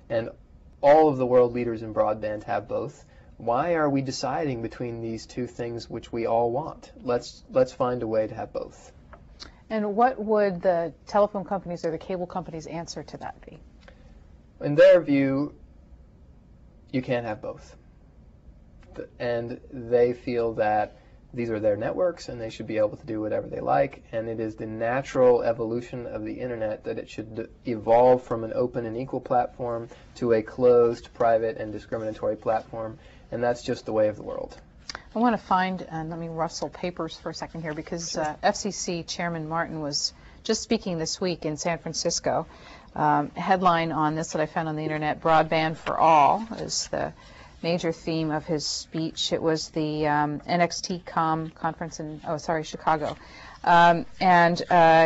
and all of the world leaders in broadband have both. Why are we deciding between these two things which we all want? Let's find a way to have both. And what would the telephone companies or the cable companies' answer to that be? In their view, you can't have both. And they feel that these are their networks and they should be able to do whatever they like, and it is the natural evolution of the internet that it should evolve from an open and equal platform to a closed, private, and discriminatory platform, and that's just the way of the world. I want to find, and let me rustle papers for a second here, because FCC Chairman Martin was just speaking this week in San Francisco. Headline on this that I found on the internet, "Broadband for All" is the major theme of his speech. It was the NXTCom conference in, Chicago.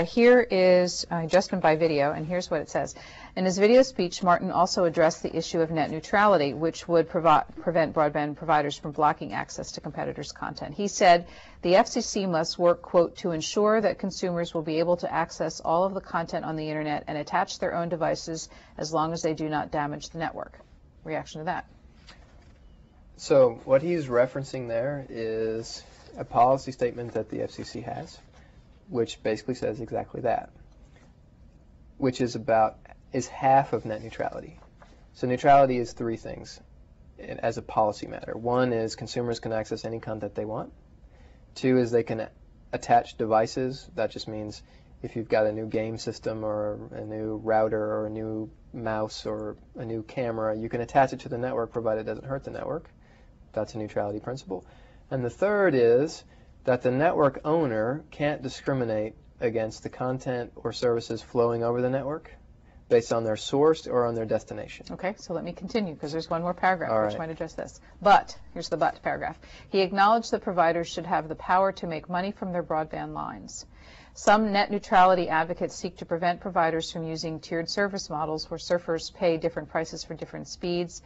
Here is, just been by video, and here's what it says. In his video speech, Martin also addressed the issue of net neutrality, which would prevent broadband providers from blocking access to competitors' content. He said the FCC must work, quote, to ensure that consumers will be able to access all of the content on the internet and attach their own devices as long as they do not damage the network. Reaction to that? So what he's referencing there is a policy statement that the FCC has, which basically says exactly that, which is half of net neutrality. So neutrality is three things as a policy matter. One is consumers can access any content they want. Two is they can attach devices. That just means if you've got a new game system or a new router or a new mouse or a new camera, you can attach it to the network provided it doesn't hurt the network. That's a neutrality principle. And the third is that the network owner can't discriminate against the content or services flowing over the network based on their source or on their destination. Okay, so let me continue because there's one more paragraph which might address this. But, here's the but paragraph. He acknowledged that providers should have the power to make money from their broadband lines. Some net neutrality advocates seek to prevent providers from using tiered service models where surfers pay different prices for different speeds.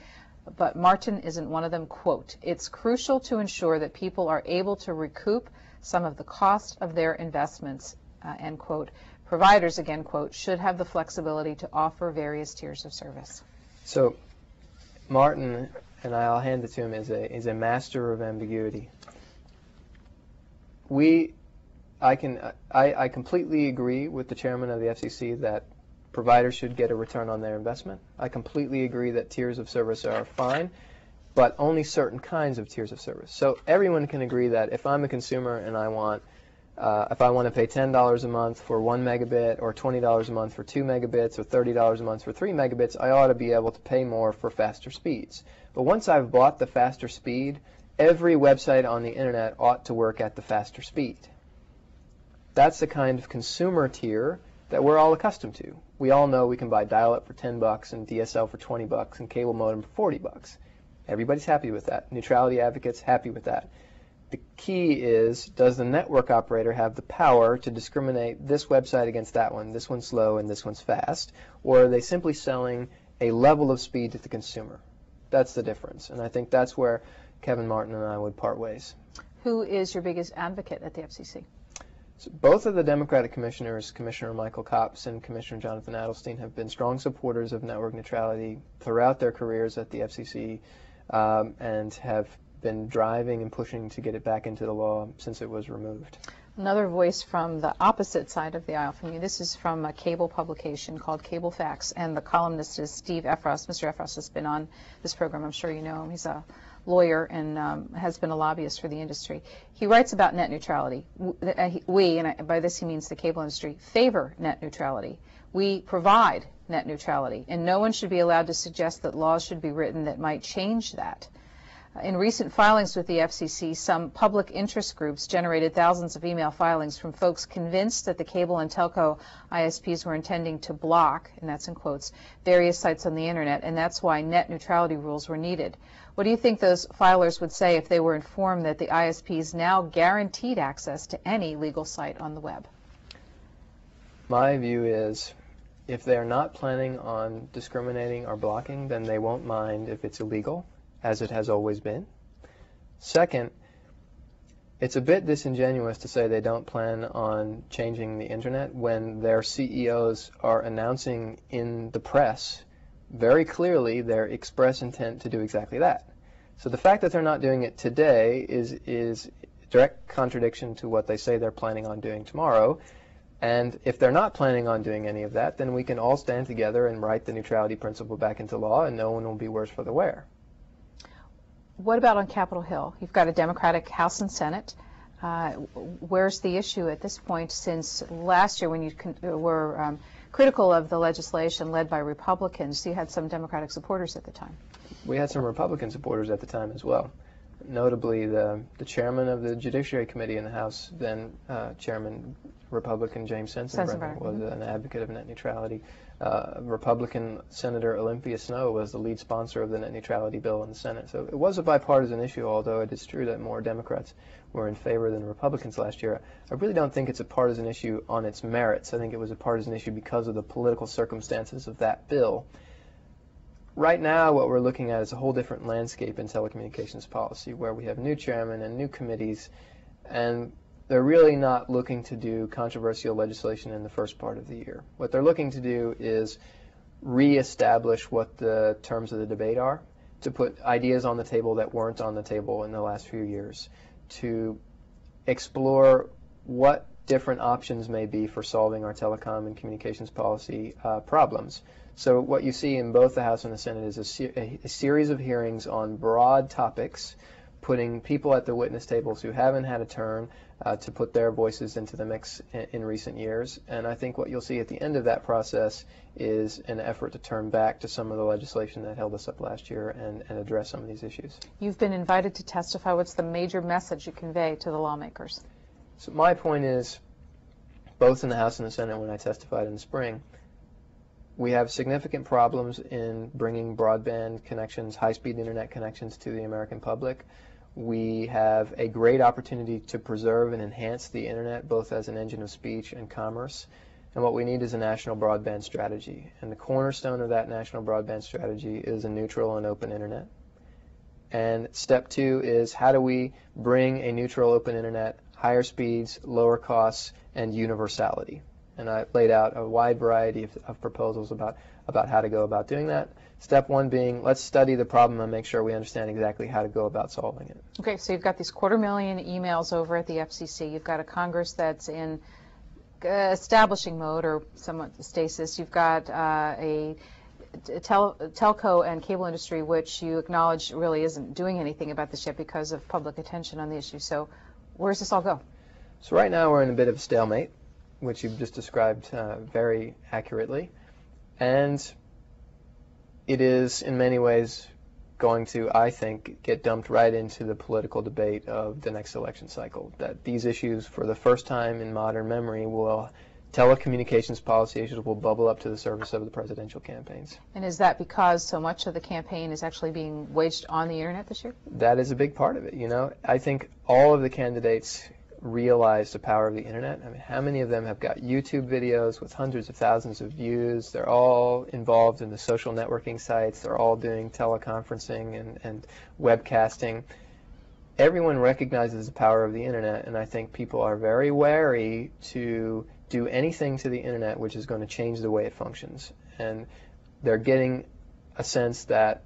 But Martin isn't one of them. Quote, it's crucial to ensure that people are able to recoup some of the cost of their investments, end quote. Providers, again, quote, should have the flexibility to offer various tiers of service. So Martin, and I'll hand it to him, is a master of ambiguity. I completely agree with the chairman of the FCC that providers should get a return on their investment. I completely agree that tiers of service are fine, but only certain kinds of tiers of service. So everyone can agree that if I'm a consumer and if I want to pay $10 a month for 1 megabit or $20 a month for 2 megabits or $30 a month for 3 megabits, I ought to be able to pay more for faster speeds. But once I've bought the faster speed, every website on the internet ought to work at the faster speed. That's the kind of consumer tier that we're all accustomed to. We all know we can buy dial-up for $10 and DSL for $20 and cable modem for $40. Everybody's happy with that. Neutrality advocates happy with that. The key is, does the network operator have the power to discriminate this website against that one? This one's slow and this one's fast. Or are they simply selling a level of speed to the consumer? That's the difference. And I think that's where Kevin Martin and I would part ways. Who is your biggest advocate at the FCC? So both of the Democratic commissioners, Commissioner Michael Copps and Commissioner Jonathan Adelstein, have been strong supporters of network neutrality throughout their careers at the FCC and have been driving and pushing to get it back into the law since it was removed. Another voice from the opposite side of the aisle from you. This is from a cable publication called Cable Facts, and the columnist is Steve Efros. Mr. Efros has been on this program. I'm sure you know him. He's a lawyer and has been a lobbyist for the industry. He writes about net neutrality. We, and by this he means the cable industry, favor net neutrality. We provide net neutrality, and no one should be allowed to suggest that laws should be written that might change that. In recent filings with the FCC, some public interest groups generated thousands of email filings from folks convinced that the cable and telco ISPs were intending to block, and that's in quotes, various sites on the internet, and that's why net neutrality rules were needed. What do you think those filers would say if they were informed that the ISPs now guaranteed access to any legal site on the web? My view is, if they're not planning on discriminating or blocking, then they won't mind if it's illegal, as it has always been. Second, it's a bit disingenuous to say they don't plan on changing the internet when their CEOs are announcing in the press very clearly their express intent to do exactly that. So the fact that they're not doing it today is direct contradiction to what they say they're planning on doing tomorrow. And if they're not planning on doing any of that, then we can all stand together and write the neutrality principle back into law, and no one will be worse for the wear. What about on Capitol Hill? You've got a Democratic House and Senate. Where's the issue at this point, since last year when you were critical of the legislation led by Republicans, you had some Democratic supporters at the time? We had some Republican supporters at the time as well. Notably, the chairman of the Judiciary Committee in the House, then Chairman Republican James Sensenbrenner, was an advocate of net neutrality. Republican Senator Olympia Snowe was the lead sponsor of the net neutrality bill in the Senate. So it was a bipartisan issue, although it is true that more Democrats were in favor than Republicans last year. I really don't think it's a partisan issue on its merits. I think it was a partisan issue because of the political circumstances of that bill. Right now, what we're looking at is a whole different landscape in telecommunications policy, where we have new chairmen and new committees, and they're really not looking to do controversial legislation in the first part of the year. What they're looking to do is reestablish what the terms of the debate are, to put ideas on the table that weren't on the table in the last few years, to explore what different options may be for solving our telecom and communications policy problems. So what you see in both the House and the Senate is a series of hearings on broad topics, putting people at the witness tables who haven't had a turn to put their voices into the mix in recent years. And I think what you'll see at the end of that process is an effort to turn back to some of the legislation that held us up last year and address some of these issues. You've been invited to testify. What's the major message you convey to the lawmakers? So my point is, both in the House and the Senate when I testified in the spring, we have significant problems in bringing broadband connections, high-speed internet connections to the American public. We have a great opportunity to preserve and enhance the internet, both as an engine of speech and commerce. And what we need is a national broadband strategy. And the cornerstone of that national broadband strategy is a neutral and open internet. And step two is, how do we bring a neutral open internet, higher speeds, lower costs, and universality? And I laid out a wide variety of proposals about how to go about doing that. Step one being, let's study the problem and make sure we understand exactly how to go about solving it. Okay, so you've got these 250,000 emails over at the FCC. You've got a Congress that's in establishing mode or somewhat stasis. You've got a telco and cable industry, which you acknowledge really isn't doing anything about this yet because of public attention on the issue. So where does this all go? So right now we're in a bit of a stalemate, which you've just described very accurately. And it is, in many ways, going to, I think, get dumped right into the political debate of the next election cycle. That these issues, for the first time in modern memory, telecommunications policy issues will bubble up to the surface of the presidential campaigns. And is that because so much of the campaign is actually being waged on the internet this year? That is a big part of it. You know, I think all of the candidates realize the power of the internet. I mean, how many of them have got YouTube videos with hundreds of thousands of views? They're all involved in the social networking sites. They're all doing teleconferencing and webcasting. Everyone recognizes the power of the internet, and I think people are very wary to do anything to the internet which is going to change the way it functions. And they're getting a sense that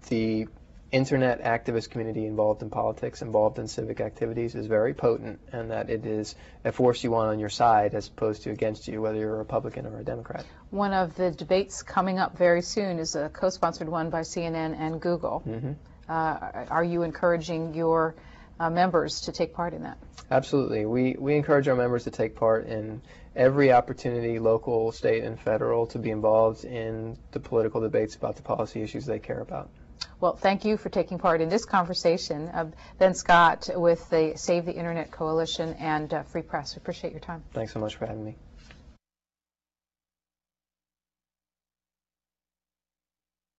the internet activist community involved in politics, involved in civic activities, is very potent, and that it is a force you want on your side as opposed to against you, whether you're a Republican or a Democrat. One of the debates coming up very soon is a co-sponsored one by CNN and Google. Mm-hmm. Are you encouraging your members to take part in that? Absolutely. We encourage our members to take part in every opportunity, local, state, and federal, to be involved in the political debates about the policy issues they care about. Well, thank you for taking part in this conversation. Ben Scott with the Save the Internet Coalition and Free Press. We appreciate your time. Thanks so much for having me.